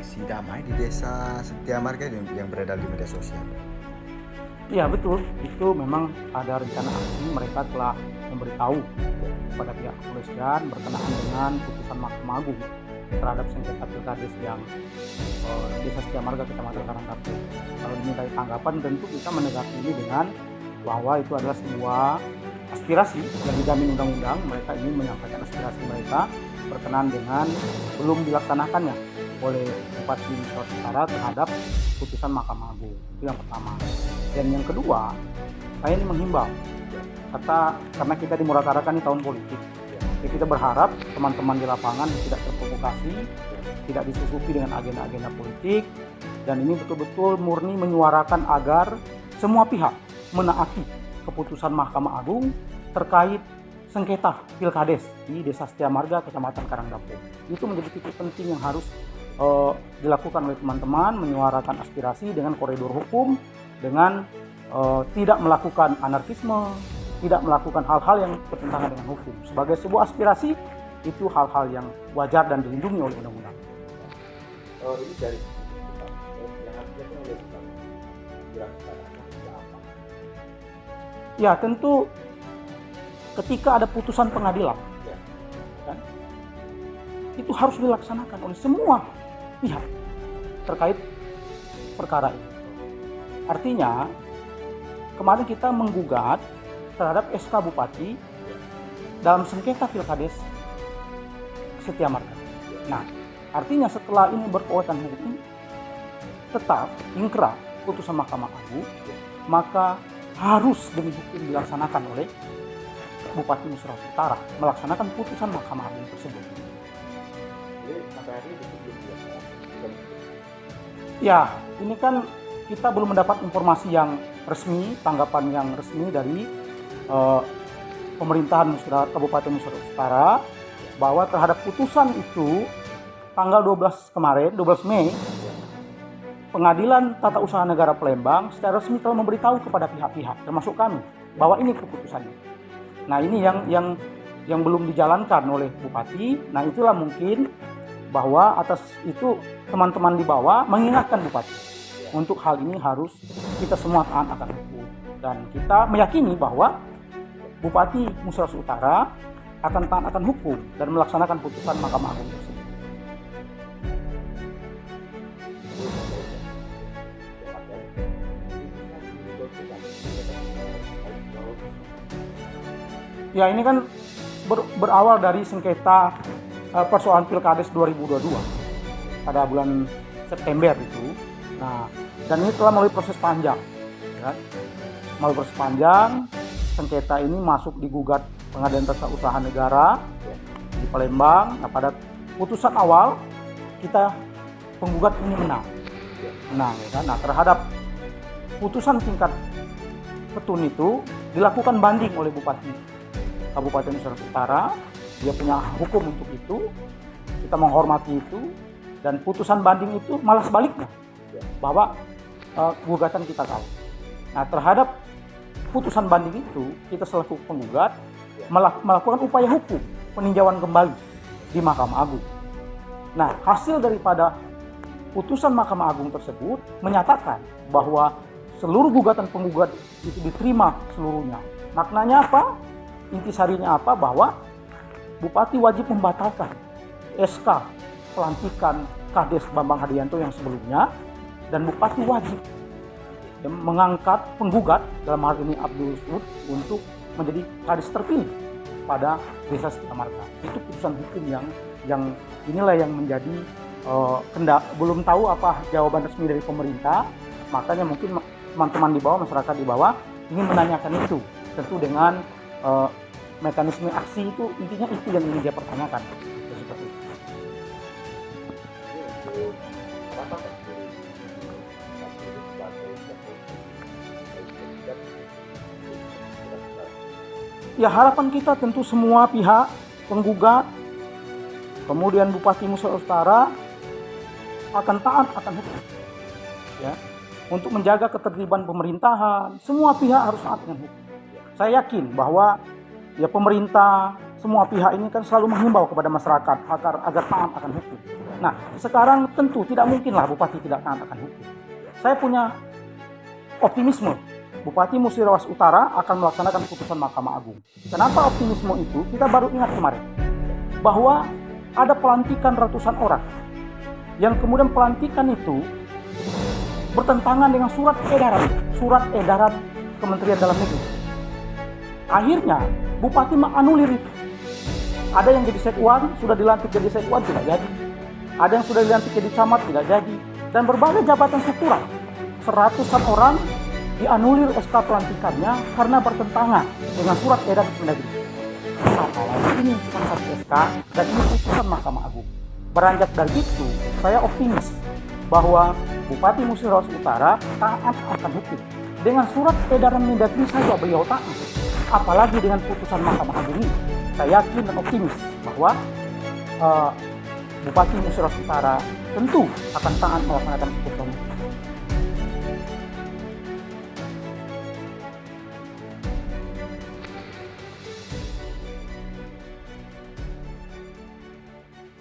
aksi damai di desa Setia Marga yang beredar di media sosial? Iya betul, itu memang ada rencana aksi. Mereka telah memberitahu kepada pihak kepolisian berkenaan dengan putusan Mahkamah Agung terhadap sengketa pilkades yang Desa Setia Marga Kecamatan Karangdapur. Kalau dimintai tanggapan, tentu kita menanggapi ini dengan bahwa itu adalah sebuah aspirasi yang dijamin undang-undang. Mereka ingin menyampaikan aspirasi mereka berkenaan dengan belum dilaksanakannya oleh Bupati Sulawesi Utara terhadap putusan Mahkamah Agung. Itu yang pertama. Dan yang kedua, saya ini menghimbau, karena kita di Murakaran ini tahun politik, jadi kita berharap teman-teman di lapangan tidak terprovokasi, tidak disusupi dengan agenda-agenda politik, dan ini betul-betul murni menyuarakan agar semua pihak menaati keputusan Mahkamah Agung terkait sengketa pilkades di Desa Setia Marga Kecamatan Karangdapur. Itu menjadi titik penting yang harus dilakukan oleh teman-teman, menyuarakan aspirasi dengan koridor hukum, dengan tidak melakukan anarkisme, tidak melakukan hal-hal yang bertentangan dengan hukum. Sebagai sebuah aspirasi, itu hal-hal yang wajar dan dilindungi oleh undang-undang. Ini dari yang harusnya dilaksanakan apa? Ya tentu ketika ada putusan pengadilan, kan, itu harus dilaksanakan oleh semua pihak terkait perkara ini. Artinya kemarin kita menggugat terhadap SK Bupati dalam sengketa pilkades Setia Marga. Nah, artinya setelah ini berkekuatan hukum, tetap ingkrah putusan Mahkamah Agung, maka harus demi hukum dilaksanakan oleh Bupati Sulawesi Utara melaksanakan putusan Mahkamah Agung tersebut. Jadi sampai hari ini belum dilaksanakan. Ya, ini kan kita belum mendapat informasi yang resmi, tanggapan yang resmi dari pemerintahan Kabupaten Sulawesi Utara bahwa terhadap putusan itu tanggal 12 kemarin, 12 Mei, Pengadilan Tata Usaha Negara Palembang secara resmi telah memberitahu kepada pihak-pihak, termasuk kami, bahwa ini keputusannya. Nah, ini yang belum dijalankan oleh Bupati. Nah, itulah mungkin bahwa atas itu teman-teman di bawah mengingatkan Bupati untuk hal ini harus kita semua taat akan hukum. Dan kita meyakini bahwa Bupati Sulawesi Utara akan taat akan hukum dan melaksanakan putusan Mahkamah Agung tersebut. Ya, ini kan berawal dari sengketa persoalan Pilkades 2022 pada bulan September itu. Nah, dan ini telah melalui proses panjang, ya. Melalui proses panjang, sengketa ini masuk digugat Pengadilan Tata Usaha Negara di Palembang. Nah, pada putusan awal kita penggugat ini menang, ya kan? Nah, terhadap putusan tingkat petun itu dilakukan banding oleh Bupati Kabupaten Sulawesi Utara. Dia punya hukum untuk itu, kita menghormati itu, dan putusan banding itu malah sebaliknya, bahwa gugatan kita kalah. Nah, terhadap putusan banding itu kita selaku penggugat melakukan upaya hukum peninjauan kembali di Mahkamah Agung. Nah, hasil daripada putusan Mahkamah Agung tersebut menyatakan bahwa seluruh gugatan penggugat itu diterima seluruhnya. Maknanya apa? Intisarinya apa? Bahwa Bupati wajib membatalkan SK pelantikan Kades Bambang Hadianto yang sebelumnya, dan Bupati wajib mengangkat penggugat, dalam hal ini Abdul Sud, untuk menjadi Kades terpilih pada Desa Setia Marga. Itu putusan hukum yang inilah yang menjadi belum tahu apa jawaban resmi dari pemerintah. Makanya mungkin teman-teman di bawah, masyarakat di bawah ingin menanyakan itu, tentu dengan mekanisme aksi itu, intinya itu yang ingin dia pertanyakan. Seperti itu. Ya, harapan kita tentu semua pihak, penggugat, kemudian Bupati Sulawesi Utara akan taat akan hukum, ya, untuk menjaga ketertiban pemerintahan. Semua pihak harus taat dengan hukum. Saya yakin bahwa ya pemerintah, semua pihak ini kan selalu menghimbau kepada masyarakat agar taat akan hukum. Nah, sekarang tentu tidak mungkinlah Bupati tidak taat akan hukum. Saya punya optimisme Bupati Musirawas Utara akan melaksanakan putusan Mahkamah Agung. Kenapa optimisme itu? Kita baru ingat kemarin bahwa ada pelantikan ratusan orang yang kemudian pelantikan itu bertentangan dengan surat edaran Kementerian Dalam Negeri. Akhirnya Bupati menganulir itu. Ada yang jadi sekwan, sudah dilantik jadi sekwan, tidak jadi. Ada yang sudah dilantik jadi camat, tidak jadi. Dan berbagai jabatan struktural, seratusan orang dianulir SK pelantikannya karena bertentangan dengan surat edaran Kemendagri. Apalagi ini bukan satu SK dan ini putusan Mahkamah Agung. Beranjak dari itu, saya optimis bahwa Bupati Musirawas Utara taat akan hukum. Dengan surat edaran Mendagri saja beliau taat, apalagi dengan putusan Mahkamah Agung ini. Saya yakin dan optimis bahwa Bupati Musirawas Utara tentu akan taat melaksanakan putusan